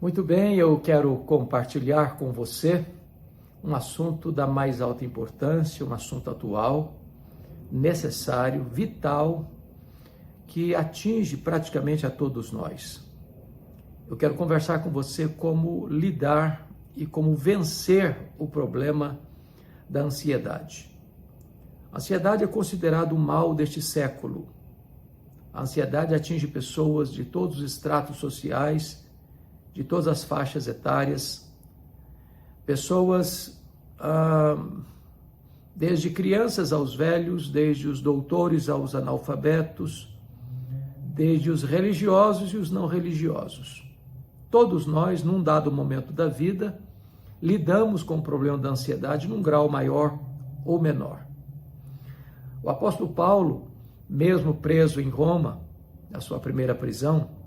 Muito bem, eu quero compartilhar com você um assunto da mais alta importância, um assunto atual, necessário, vital, que atinge praticamente a todos nós. Eu quero conversar com você como lidar e como vencer o problema da ansiedade. A ansiedade é considerado o mal deste século. A ansiedade atinge pessoas de todos os estratos sociais, de todas as faixas etárias, pessoas desde crianças aos velhos, desde os doutores aos analfabetos, desde os religiosos e os não religiosos. Todos nós, num dado momento da vida, lidamos com o problema da ansiedade num grau maior ou menor. O apóstolo Paulo, mesmo preso em Roma, na sua primeira prisão,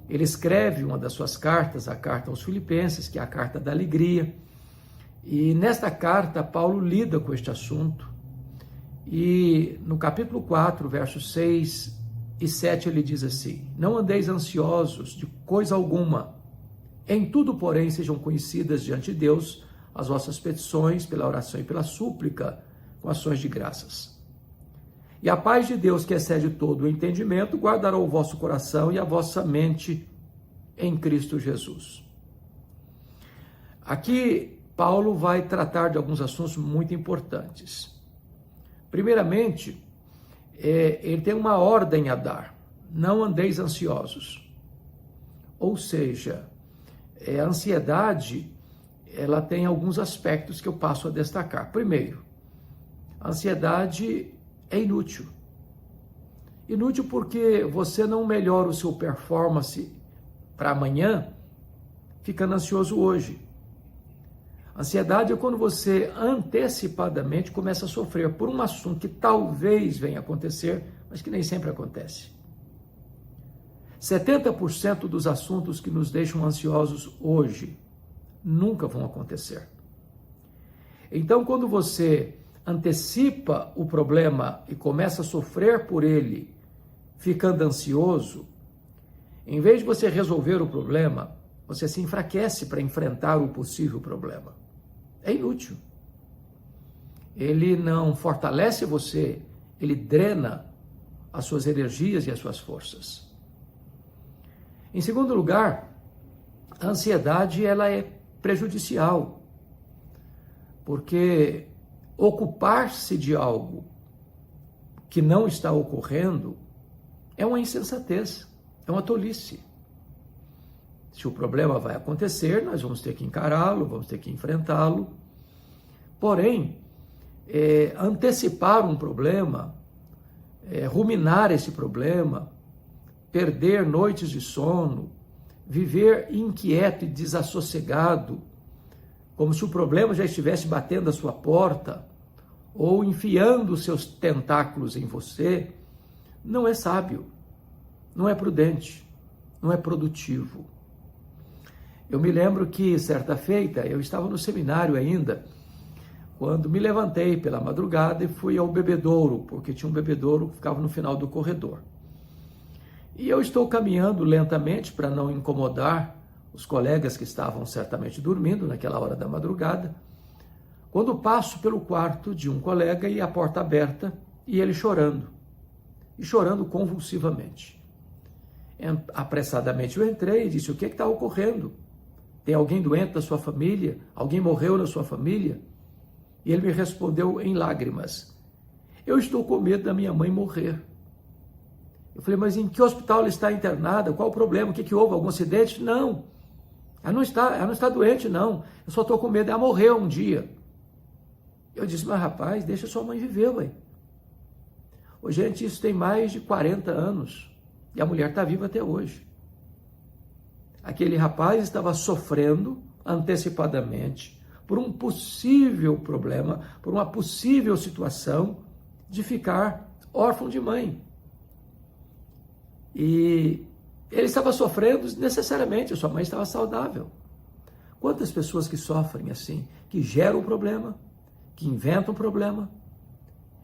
ele escreve uma das suas cartas, a carta aos Filipenses, que é a carta da alegria, e nesta carta Paulo lida com este assunto, e no capítulo 4, versos 6 e 7, ele diz assim: não andeis ansiosos de coisa alguma, em tudo, porém, sejam conhecidas diante de Deus as vossas petições, pela oração e pela súplica, com ações de graças. E a paz de Deus, que excede todo o entendimento, guardará o vosso coração e a vossa mente em Cristo Jesus. Aqui, Paulo vai tratar de alguns assuntos muito importantes. Primeiramente, ele tem uma ordem a dar: não andeis ansiosos. Ou seja, a ansiedade, ela tem alguns aspectos que eu passo a destacar. Primeiro, a ansiedade é inútil. Inútil porque você não melhora o seu performance para amanhã ficando ansioso hoje. Ansiedade é quando você antecipadamente começa a sofrer por um assunto que talvez venha a acontecer, mas que nem sempre acontece. 70% dos assuntos que nos deixam ansiosos hoje nunca vão acontecer. Então, quando você antecipa o problema e começa a sofrer por ele, ficando ansioso, em vez de você resolver o problema, você se enfraquece para enfrentar o possível problema. É inútil. Ele não fortalece você, ele drena as suas energias e as suas forças. Em segundo lugar, a ansiedade ela é prejudicial, porque ocupar-se de algo que não está ocorrendo é uma insensatez, é uma tolice. Se o problema vai acontecer, nós vamos ter que encará-lo, vamos ter que enfrentá-lo. Porém, antecipar um problema, ruminar esse problema, perder noites de sono, viver inquieto e desassossegado, como se o problema já estivesse batendo a sua porta ou enfiando os seus tentáculos em você, não é sábio, não é prudente, não é produtivo. Eu me lembro que, certa feita, eu estava no seminário ainda, quando me levantei pela madrugada e fui ao bebedouro, porque tinha um bebedouro que ficava no final do corredor. E eu estou caminhando lentamente para não incomodar os colegas que estavam certamente dormindo naquela hora da madrugada, quando passo pelo quarto de um colega e a porta aberta e ele chorando, e chorando convulsivamente. Apressadamente eu entrei e disse: o que está ocorrendo? Tem alguém doente da sua família? Alguém morreu na sua família? E ele me respondeu em lágrimas: eu estou com medo da minha mãe morrer. Eu falei: mas em que hospital ela está internada? Qual o problema? O que houve? Algum acidente? Não. Ela não está doente, não. Eu só estou com medo. Ela morreu um dia. Eu disse: mas rapaz, deixa sua mãe viver, ué. Ô, gente, isso tem mais de 40 anos. E a mulher está viva até hoje. Aquele rapaz estava sofrendo antecipadamente por um possível problema, por uma possível situação de ficar órfão de mãe. E ele estava sofrendo desnecessariamente, a sua mãe estava saudável. Quantas pessoas que sofrem assim, que geram um problema, que inventam um problema,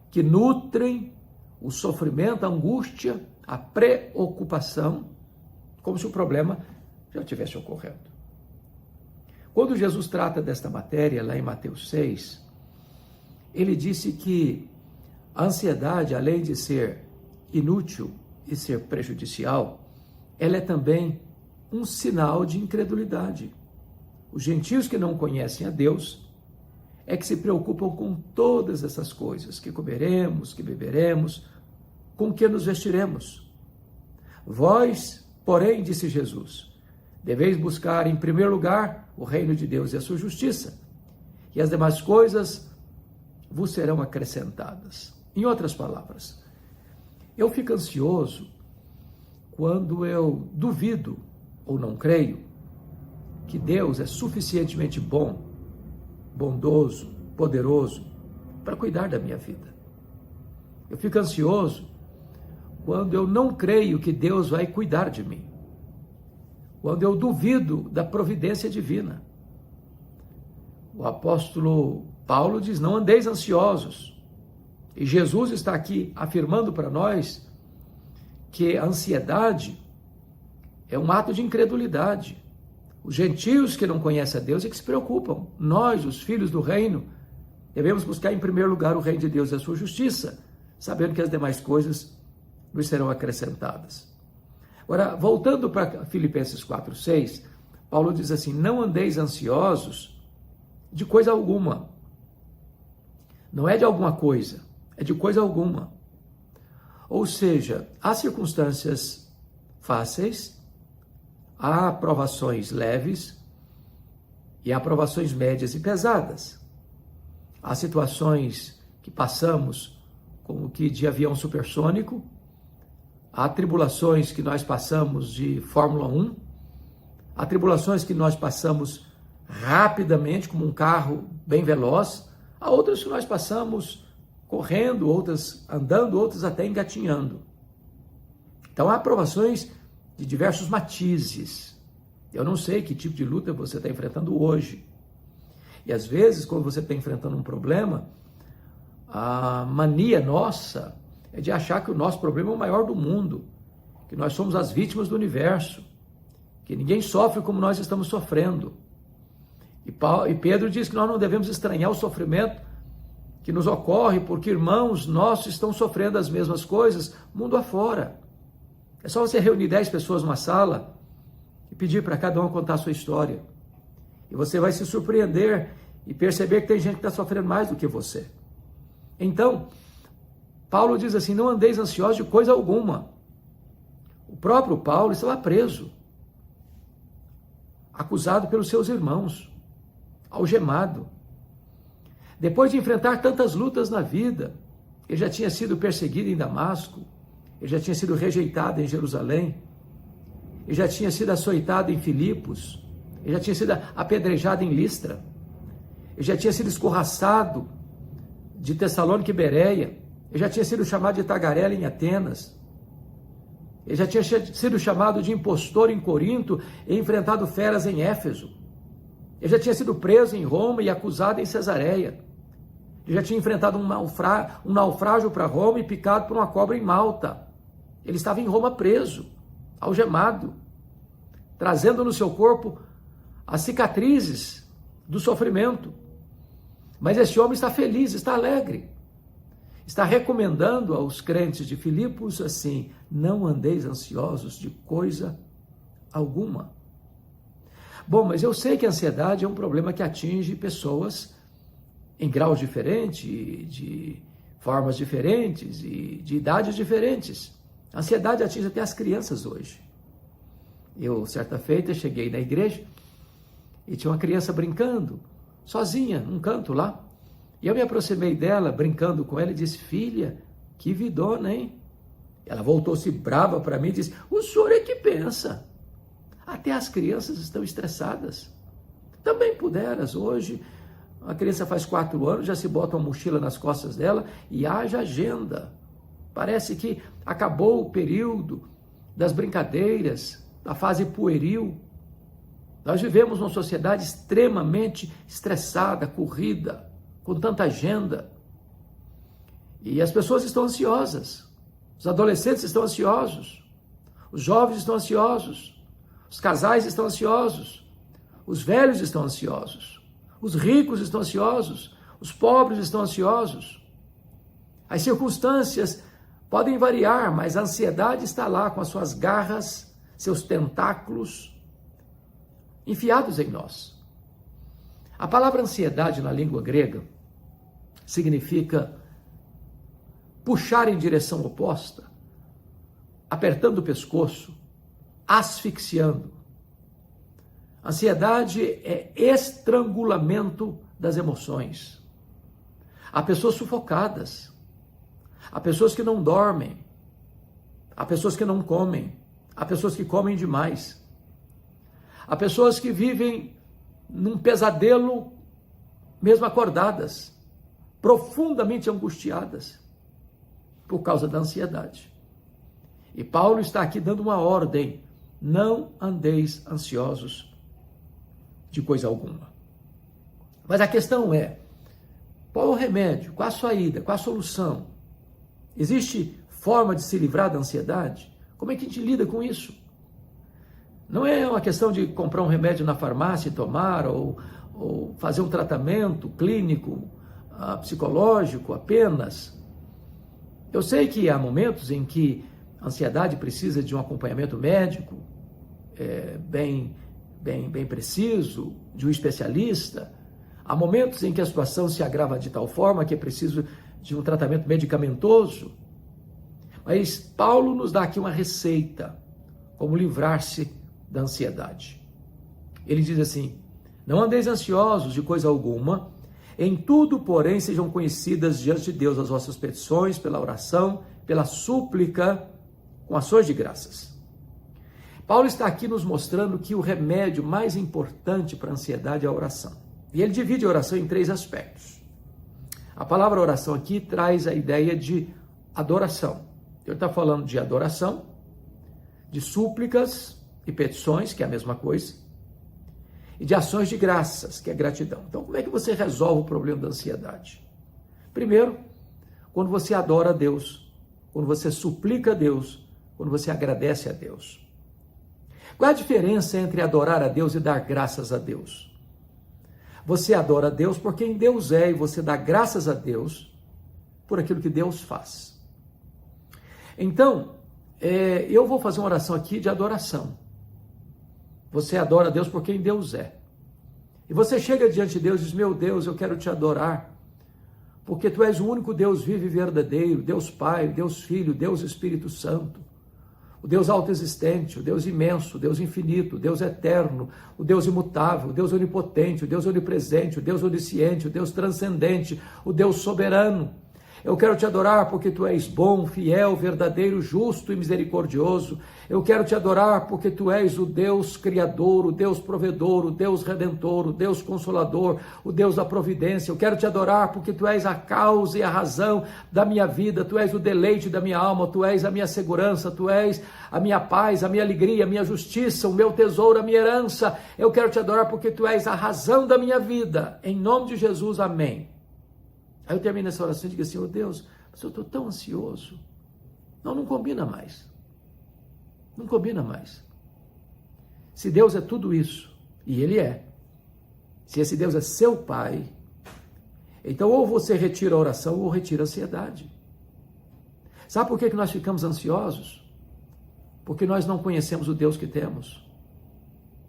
que nutrem o sofrimento, a angústia, a preocupação, como se o problema já estivesse ocorrendo. Quando Jesus trata desta matéria, lá em Mateus 6, ele disse que a ansiedade, além de ser inútil e ser prejudicial, ela é também um sinal de incredulidade. Os gentios que não conhecem a Deus é que se preocupam com todas essas coisas, que comeremos, que beberemos, com que nos vestiremos. Vós, porém, disse Jesus, deveis buscar em primeiro lugar o reino de Deus e a sua justiça, e as demais coisas vos serão acrescentadas. Em outras palavras, eu fico ansioso quando eu duvido ou não creio que Deus é suficientemente bom, bondoso, poderoso para cuidar da minha vida. Eu fico ansioso quando eu não creio que Deus vai cuidar de mim. Quando eu duvido da providência divina. O apóstolo Paulo diz, não andeis ansiosos. E Jesus está aqui afirmando para nós que a ansiedade é um ato de incredulidade. Os gentios que não conhecem a Deus é que se preocupam. Nós, os filhos do reino, devemos buscar em primeiro lugar o reino de Deus e a sua justiça, sabendo que as demais coisas nos serão acrescentadas. Agora, voltando para Filipenses 4:6, Paulo diz assim, não andeis ansiosos de coisa alguma. Não é de alguma coisa, é de coisa alguma. Ou seja, há circunstâncias fáceis, há provações leves e há provações médias e pesadas. Há situações que passamos como que de avião supersônico, há tribulações que nós passamos de Fórmula 1, há tribulações que nós passamos rapidamente, como um carro bem veloz, há outras que nós passamos correndo, outras andando, outras até engatinhando. Então há provações de diversos matizes. Eu não sei que tipo de luta você está enfrentando hoje. E às vezes, quando você está enfrentando um problema, a mania nossa é de achar que o nosso problema é o maior do mundo, que nós somos as vítimas do universo, que ninguém sofre como nós estamos sofrendo. E Pedro diz que nós não devemos estranhar o sofrimento que nos ocorre, porque irmãos nossos estão sofrendo as mesmas coisas mundo afora. É só você reunir 10 pessoas numa sala e pedir para cada um contar a sua história. E você vai se surpreender e perceber que tem gente que está sofrendo mais do que você. Então, Paulo diz assim, não andeis ansiosos de coisa alguma. O próprio Paulo estava preso, acusado pelos seus irmãos, algemado. Depois de enfrentar tantas lutas na vida, ele já tinha sido perseguido em Damasco, ele já tinha sido rejeitado em Jerusalém, ele já tinha sido açoitado em Filipos, ele já tinha sido apedrejado em Listra, ele já tinha sido escorraçado de Tessalônica e Bereia, ele já tinha sido chamado de tagarela em Atenas, ele já tinha sido chamado de impostor em Corinto e enfrentado feras em Éfeso, ele já tinha sido preso em Roma e acusado em Cesareia, ele já tinha enfrentado um naufrágio para Roma e picado por uma cobra em Malta. Ele estava em Roma preso, algemado, trazendo no seu corpo as cicatrizes do sofrimento. Mas esse homem está feliz, está alegre. Está recomendando aos crentes de Filipos assim, não andeis ansiosos de coisa alguma. Bom, mas eu sei que a ansiedade é um problema que atinge pessoas em graus diferentes, de formas diferentes e de idades diferentes. A ansiedade atinge até as crianças hoje. Eu, certa feita, cheguei na igreja e tinha uma criança brincando, sozinha, num canto lá. E eu me aproximei dela, brincando com ela, e disse, filha, que vidona, hein? Ela voltou-se brava para mim e disse, o senhor é que pensa. Até as crianças estão estressadas. Também puderas hoje, a criança faz 4 anos, já se bota uma mochila nas costas dela e haja agenda. Parece que acabou o período das brincadeiras, da fase pueril. Nós vivemos numa sociedade extremamente estressada, corrida, com tanta agenda. E as pessoas estão ansiosas. Os adolescentes estão ansiosos. Os jovens estão ansiosos. Os casais estão ansiosos. Os velhos estão ansiosos, os ricos estão ansiosos, os pobres estão ansiosos. As circunstâncias podem variar, mas a ansiedade está lá com as suas garras, seus tentáculos enfiados em nós. A palavra ansiedade na língua grega significa puxar em direção oposta, apertando o pescoço, asfixiando. Ansiedade é estrangulamento das emoções. Há pessoas sufocadas, há pessoas que não dormem, há pessoas que não comem, há pessoas que comem demais, há pessoas que vivem num pesadelo mesmo acordadas, profundamente angustiadas por causa da ansiedade. E Paulo está aqui dando uma ordem: não andeis ansiosos de coisa alguma. Mas a questão é, qual é o remédio? Qual a saída? Qual a solução? Existe forma de se livrar da ansiedade? Como é que a gente lida com isso? Não é uma questão de comprar um remédio na farmácia e tomar, ou fazer um tratamento clínico, psicológico apenas. Eu sei que há momentos em que a ansiedade precisa de um acompanhamento médico bem preciso, de um especialista. Há momentos em que a situação se agrava de tal forma que é preciso de um tratamento medicamentoso. Mas Paulo nos dá aqui uma receita, como livrar-se da ansiedade. Ele diz assim: não andeis ansiosos de coisa alguma, em tudo, porém, sejam conhecidas diante de Deus as vossas petições, pela oração, pela súplica, com ações de graças. Paulo está aqui nos mostrando que o remédio mais importante para a ansiedade é a oração. E ele divide a oração em 3 aspectos. A palavra oração aqui traz a ideia de adoração. Ele está falando de adoração, de súplicas e petições, que é a mesma coisa, e de ações de graças, que é gratidão. Então, como é que você resolve o problema da ansiedade? Primeiro, quando você adora a Deus, quando você suplica a Deus, quando você agradece a Deus. Qual é a diferença entre adorar a Deus e dar graças a Deus? Você adora a Deus por quem Deus é e você dá graças a Deus por aquilo que Deus faz. Então, eu vou fazer uma oração aqui de adoração. Você adora a Deus por quem Deus é. E você chega diante de Deus e diz: meu Deus, eu quero te adorar, porque tu és o único Deus vivo e verdadeiro, Deus Pai, Deus Filho, Deus Espírito Santo, o Deus autoexistente, o Deus imenso, o Deus infinito, o Deus eterno, o Deus imutável, o Deus onipotente, o Deus onipresente, o Deus onisciente, o Deus transcendente, o Deus soberano. Eu quero te adorar porque tu és bom, fiel, verdadeiro, justo e misericordioso. Eu quero te adorar porque tu és o Deus criador, o Deus provedor, o Deus redentor, o Deus consolador, o Deus da providência. Eu quero te adorar porque tu és a causa e a razão da minha vida, tu és o deleite da minha alma, tu és a minha segurança, tu és a minha paz, a minha alegria, a minha justiça, o meu tesouro, a minha herança. Eu quero te adorar porque tu és a razão da minha vida. Em nome de Jesus, amém. Aí eu termino essa oração e digo assim: oh Deus, mas eu estou tão ansioso. Não combina mais. Não combina mais. Se Deus é tudo isso, e Ele é, se esse Deus é seu Pai, então ou você retira a oração ou retira a ansiedade. Sabe por que nós ficamos ansiosos? Porque nós não conhecemos o Deus que temos.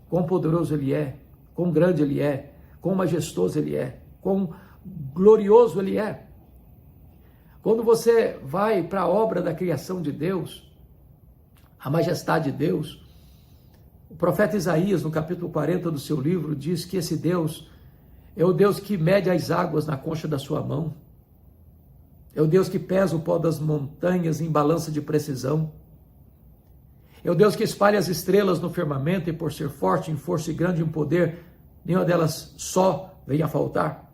Quão poderoso Ele é, quão grande Ele é, quão majestoso Ele é, quão glorioso Ele é. Quando você vai para a obra da criação de Deus, a majestade de Deus, o profeta Isaías, no capítulo 40 do seu livro, diz que esse Deus é o Deus que mede as águas na concha da sua mão, é o Deus que pesa o pó das montanhas em balança de precisão, é o Deus que espalha as estrelas no firmamento e, por ser forte em força e grande em poder, nenhuma delas só vem a faltar.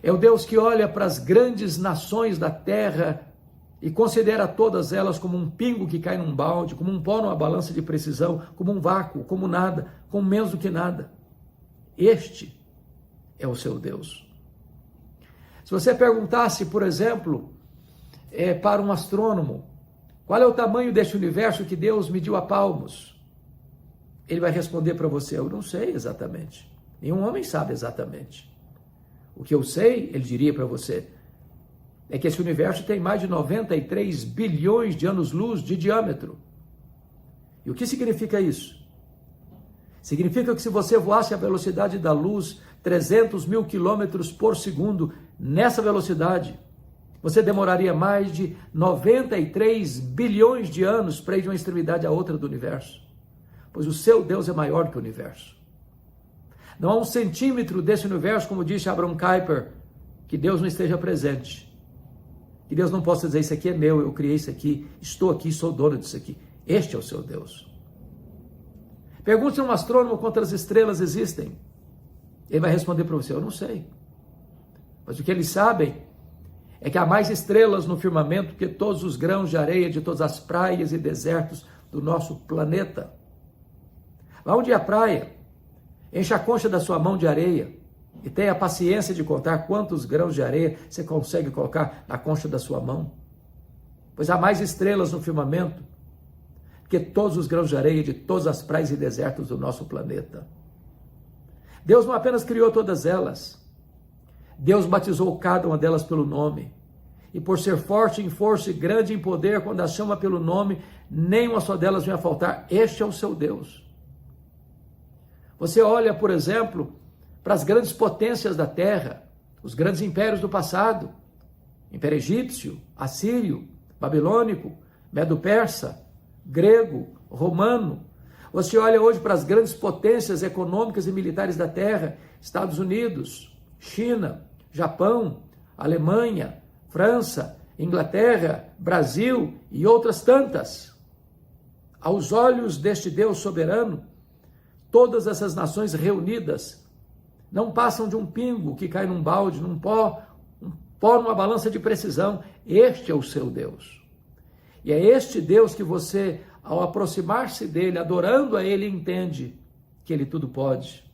É o Deus que olha para as grandes nações da terra e considera todas elas como um pingo que cai num balde, como um pó numa balança de precisão, como um vácuo, como nada, como menos do que nada. Este é o seu Deus. Se você perguntasse, por exemplo, para um astrônomo, qual é o tamanho deste universo que Deus mediu a palmos? ele vai responder para você: eu não sei exatamente. Nenhum homem sabe exatamente. O que eu sei, ele diria para você, é que esse universo tem mais de 93 bilhões de anos-luz de diâmetro. E o que significa isso? Significa que se você voasse a velocidade da luz, 300 mil quilômetros por segundo, nessa velocidade, você demoraria mais de 93 bilhões de anos para ir de uma extremidade à outra do universo. Pois o seu Deus é maior que o universo. Não há um centímetro desse universo, como disse Abraham Kuyper, que Deus não esteja presente. Que Deus não possa dizer: isso aqui é meu, eu criei isso aqui, estou aqui, sou dono disso aqui. Este é o seu Deus. Pergunte a um astrônomo quantas estrelas existem. Ele vai responder para você: eu não sei. Mas o que eles sabem é que há mais estrelas no firmamento que todos os grãos de areia de todas as praias e desertos do nosso planeta. Vá um dia à praia, encha a concha da sua mão de areia e tenha a paciência de contar quantos grãos de areia você consegue colocar na concha da sua mão. Pois há mais estrelas no firmamento que todos os grãos de areia de todas as praias e desertos do nosso planeta. Deus não apenas criou todas elas, Deus batizou cada uma delas pelo nome. E por ser forte em força e grande em poder, quando as chama pelo nome, nenhuma só delas vem a faltar. Este é o seu Deus. Você olha, por exemplo, para as grandes potências da terra, os grandes impérios do passado, Império Egípcio, Assírio, Babilônico, Medo-Persa, Grego, Romano. Você olha hoje para as grandes potências econômicas e militares da terra, Estados Unidos, China, Japão, Alemanha, França, Inglaterra, Brasil e outras tantas. Aos olhos deste Deus soberano, todas essas nações reunidas não passam de um pingo que cai num balde, num pó numa balança de precisão. Este é o seu Deus. E é este Deus que você, ao aproximar-se dele, adorando a ele, entende que ele tudo pode,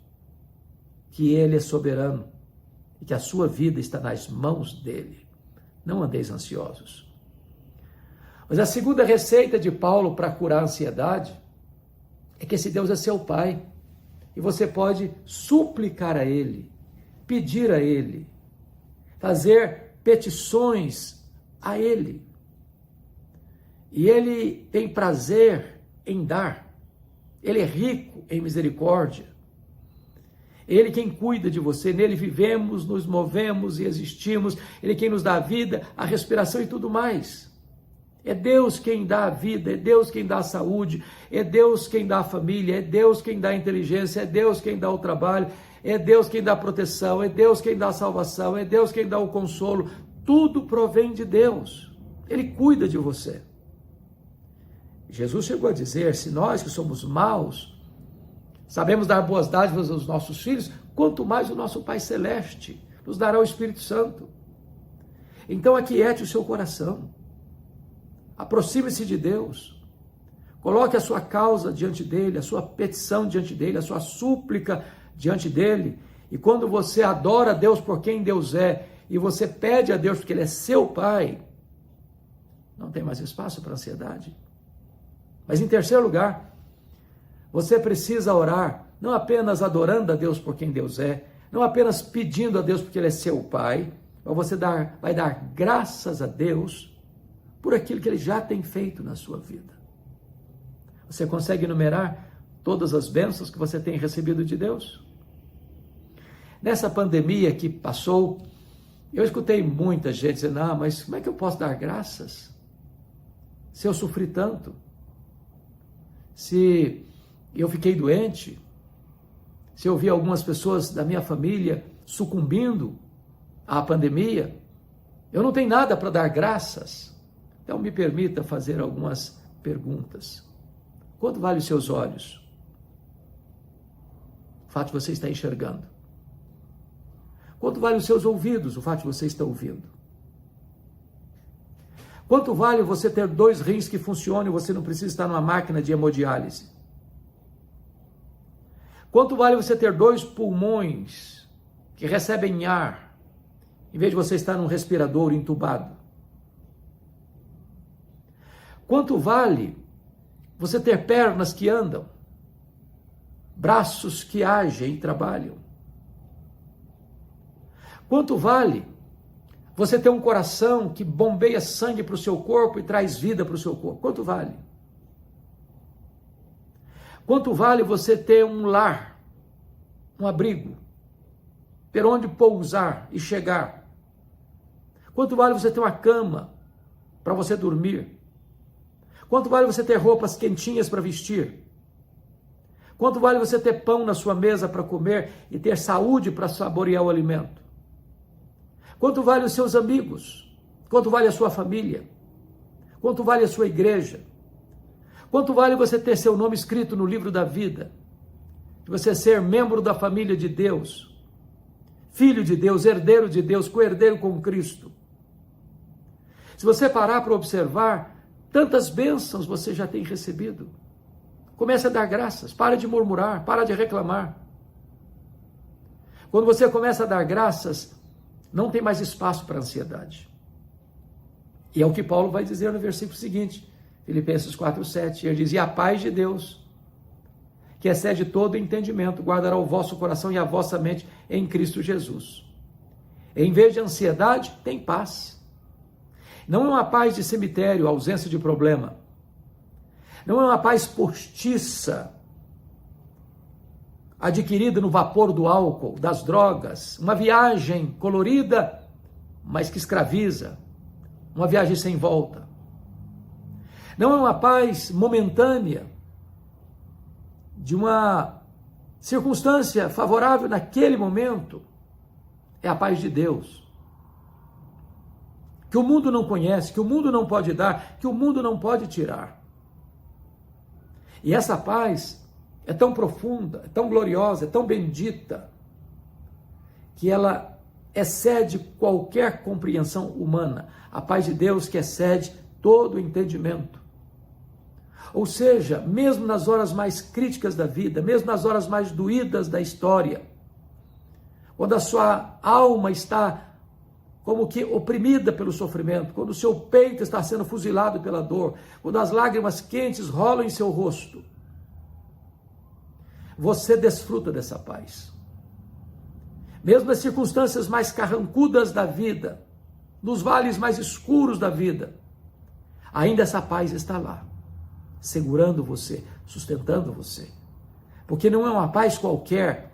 que ele é soberano e que a sua vida está nas mãos dele. Não andeis ansiosos. Mas a segunda receita de Paulo para curar a ansiedade é que esse Deus é seu Pai e você pode suplicar a ele, pedir a ele, fazer petições a ele. E ele tem prazer em dar. Ele é rico em misericórdia. Ele quem cuida de você, nele vivemos, nos movemos e existimos. Ele quem nos dá a vida, a respiração e tudo mais. É Deus quem dá a vida, é Deus quem dá a saúde, é Deus quem dá a família, é Deus quem dá a inteligência, é Deus quem dá o trabalho, é Deus quem dá a proteção, é Deus quem dá a salvação, é Deus quem dá o consolo. Tudo provém de Deus. Ele cuida de você. Jesus chegou a dizer: se nós que somos maus sabemos dar boas dádivas aos nossos filhos, quanto mais o nosso Pai Celeste nos dará o Espírito Santo. Então aquiete o seu coração, aproxime-se de Deus, coloque a sua causa diante dele, a sua petição diante dele, a sua súplica diante dele, e quando você adora a Deus por quem Deus é, e você pede a Deus porque ele é seu Pai, não tem mais espaço para ansiedade. Mas em terceiro lugar, você precisa orar, não apenas adorando a Deus por quem Deus é, não apenas pedindo a Deus porque ele é seu Pai, mas você vai dar graças a Deus por aquilo que ele já tem feito na sua vida. Você consegue enumerar todas as bênçãos que você tem recebido de Deus? Nessa pandemia que passou, eu escutei muita gente dizendo: mas como é que eu posso dar graças se eu sofri tanto? Se eu fiquei doente, se eu vi algumas pessoas da minha família sucumbindo à pandemia, eu não tenho nada para dar graças. Então me permita fazer algumas perguntas. Quanto vale os seus olhos? O fato de você estar enxergando. Quanto vale os seus ouvidos? O fato de você estar ouvindo. Quanto vale você ter 2 rins que funcionam e você não precisa estar numa máquina de hemodiálise? Quanto vale você ter 2 pulmões que recebem ar, em vez de você estar num respirador entubado? Quanto vale você ter pernas que andam? braços que agem e trabalham? Quanto vale você ter um coração que bombeia sangue para o seu corpo e traz vida para o seu corpo? Quanto vale? Quanto vale você ter um lar, um abrigo, ter onde pousar e chegar? Quanto vale você ter uma cama para você dormir? Quanto vale você ter roupas quentinhas para vestir? Quanto vale você ter pão na sua mesa para comer e ter saúde para saborear o alimento? Quanto vale os seus amigos? Quanto vale a sua família? Quanto vale a sua igreja? Quanto vale você ter seu nome escrito no livro da vida? De você ser membro da família de Deus, filho de Deus, herdeiro de Deus, co-herdeiro com Cristo. Se você parar para observar, tantas bênçãos você já tem recebido. Comece a dar graças, para de murmurar, para de reclamar. Quando você começa a dar graças, não tem mais espaço para ansiedade. E é o que Paulo vai dizer no versículo seguinte, Filipenses 4:7. Ele diz: e a paz de Deus, que excede todo entendimento, guardará o vosso coração e a vossa mente em Cristo Jesus. Em vez de ansiedade, tem paz. Não é uma paz de cemitério, ausência de problema. Não é uma paz postiça, adquirida no vapor do álcool, das drogas, uma viagem colorida, mas que escraviza, uma viagem sem volta. Não é uma paz momentânea, de uma circunstância favorável naquele momento. É a paz de Deus, que o mundo não conhece, que o mundo não pode dar, que o mundo não pode tirar. E essa paz é tão profunda, é tão gloriosa, é tão bendita, que ela excede qualquer compreensão humana. A paz de Deus que excede todo o entendimento. Ou seja, mesmo nas horas mais críticas da vida, mesmo nas horas mais doídas da história, quando a sua alma está como que oprimida pelo sofrimento, quando o seu peito está sendo fuzilado pela dor, quando as lágrimas quentes rolam em seu rosto, você desfruta dessa paz. Mesmo nas circunstâncias mais carrancudas da vida, nos vales mais escuros da vida, ainda essa paz está lá, segurando você, sustentando você. Porque não é uma paz qualquer,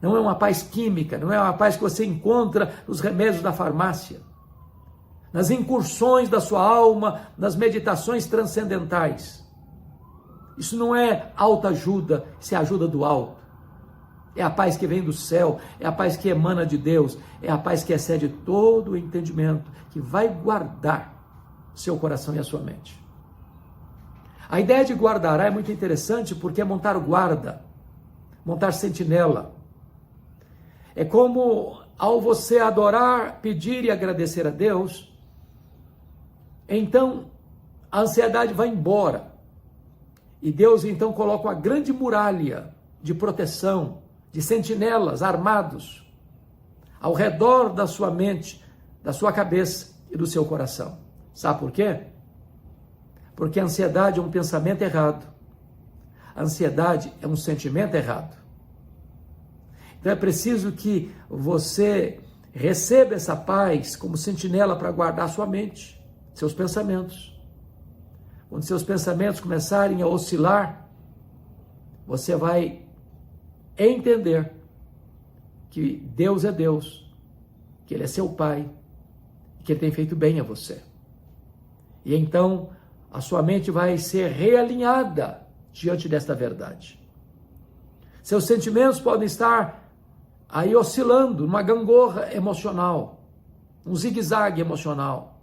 não é uma paz química, não é uma paz que você encontra nos remédios da farmácia, nas incursões da sua alma, nas meditações transcendentais. Isso não é autoajuda, isso é ajuda do alto. É a paz que vem do céu, é a paz que emana de Deus, é a paz que excede todo o entendimento, que vai guardar seu coração e a sua mente. A ideia de guardará é muito interessante porque é montar guarda, montar sentinela. É como ao você adorar, pedir e agradecer a Deus, então a ansiedade vai embora. E Deus então coloca uma grande muralha de proteção, de sentinelas armados ao redor da sua mente, da sua cabeça e do seu coração. Sabe por quê? Porque a ansiedade é um pensamento errado. A ansiedade é um sentimento errado. Então é preciso que você receba essa paz como sentinela para guardar sua mente, seus pensamentos. Quando seus pensamentos começarem a oscilar, você vai entender que Deus é Deus, que Ele é seu Pai, que Ele tem feito bem a você. E então a sua mente vai ser realinhada diante desta verdade. Seus sentimentos podem estar aí oscilando, numa gangorra emocional, um zigue-zague emocional.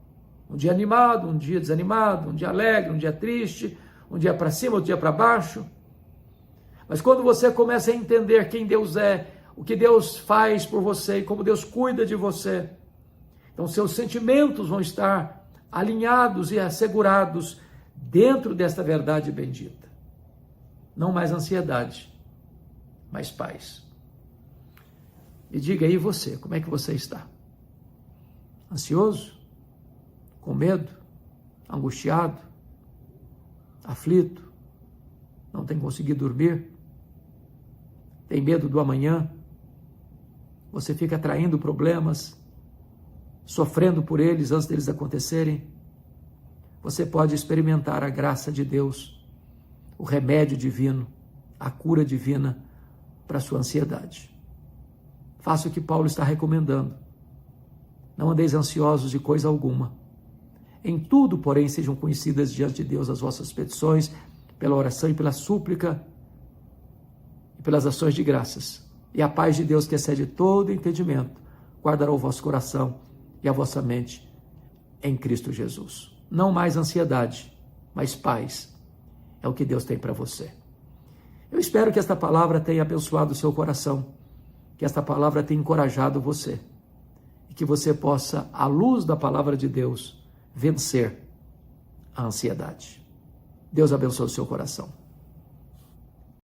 Um dia animado, um dia desanimado, um dia alegre, um dia triste, um dia para cima, outro dia para baixo. Mas quando você começa a entender quem Deus é, o que Deus faz por você e como Deus cuida de você, então seus sentimentos vão estar alinhados e assegurados dentro desta verdade bendita. Não mais ansiedade, mas paz. E diga aí você, como é que você está? Ansioso? Com medo? Angustiado? Aflito? Não tem conseguido dormir? Tem medo do amanhã? Você fica atraindo problemas, sofrendo por eles antes deles acontecerem? Você pode experimentar a graça de Deus, o remédio divino, a cura divina para a sua ansiedade. Faça o que Paulo está recomendando. Não andeis ansiosos de coisa alguma. Em tudo, porém, sejam conhecidas diante de Deus as vossas petições, pela oração e pela súplica, e pelas ações de graças. E a paz de Deus, que excede todo entendimento, guardará o vosso coração e a vossa mente em Cristo Jesus. Não mais ansiedade, mas paz. É o que Deus tem para você. Eu espero que esta palavra tenha abençoado o seu coração, que esta palavra tenha encorajado você, e que você possa, à luz da palavra de Deus, vencer a ansiedade. Deus abençoe o seu coração.